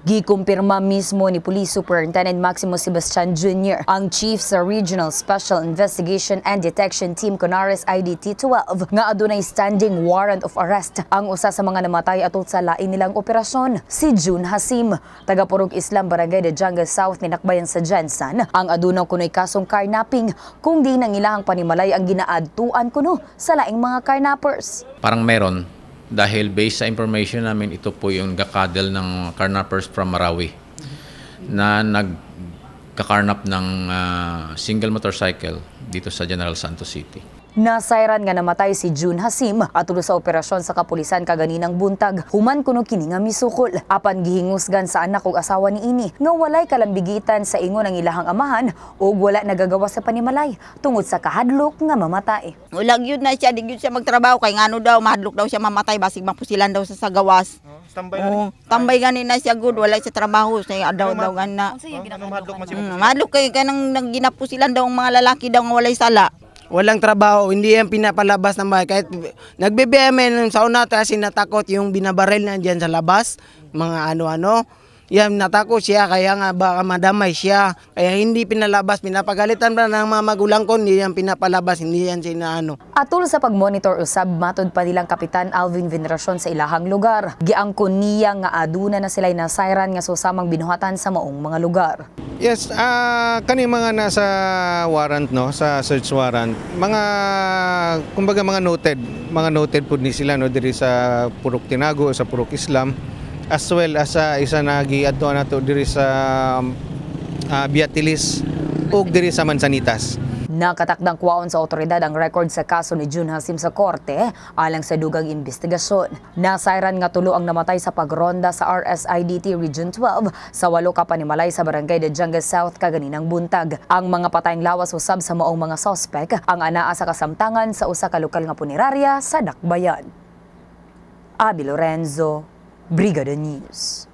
Gikumpirma mismo ni Police Superintendent Maximo Sebastian Jr., ang Chief sa Regional Special Investigation and Detection Team Conares IDT-12 nga adunay standing warrant of arrest ang usa sa mga namatay atol sa lain nilang operasyon, si June Hasim, taga Purok Islam, Barangay de Jungle South ni Nakbayan sa Jensan, ang aduna kuno'y kasong carnapping kung di nang ilahang panimalay ang ginaadtuan kuno sa laing mga carnappers. Parang meron. Dahil based sa information namin, ito po yung gakadel ng carnappers from Marawi na nagkakarnap ng single motorcycle dito sa General Santos City. Nasayran nga namatay si June Hasim atol sa operasyon sa kapulisan kaganinang buntag. Human kuno kini nga misukol. Apan gihingusgan sa anak ug asawa ni ini nga walay kalambigitan sa ingon ang ilahang amahan ug wala nagagawa sa panimalay tungod sa kahadlok nga mamatay. Wala gyud na siya, di gyud siya magtrabaho kay ngano daw mahadlok daw siya mamatay basig mapusilan daw sa gawas. Tambay gani na siya good, wala siya trabaho sa daw gana. Mahadlok kay kanang ginapusilan daw ang mga lalaki daw nga walay sala. Walang trabaho, hindi yan pinapalabas ng bahay. Kahit nagbibiyame sa una kasi natakot yung binabaril na dyan sa labas, mga ano-ano. Yan, natakot siya, kaya nga baka madamay siya. Kaya hindi pinalabas, pinapagalitan pa ng mga magulang ko, hindi yan pinapalabas, hindi yan sinaano. Atol sa pagmonitor usab, matod pa nilang Kapitan Alvin Veneracion sa ilahang lugar. Giangkon niya nga aduna na sila'y nasayran nga susamang binuhatan sa maong mga lugar. Yes, kani mga nasa warrant, no, sa search warrant, mga kumbaga mga noted po ni sila, no, diri sa Purok Tinago, sa Purok Islam, as well as isa na giadto nato diri sa Biatilis ug diri sa Mansanitas. Nakatakdang kuwaon sa otoridad ang record sa kaso ni June Hasim sa korte alang sa dugang investigasyon. Nasayran nga tulo ang namatay sa pagronda sa RSIDT Region 12 sa 8 ka panimalay sa Barangay de Jungle South kaganinang buntag. Ang mga patayng lawas usab sa maong mga sospek ang anaa sa kasamtangan sa usa ka lokal nga punerarya sa Dakbayan. Abi Lorenzo, Brigada News.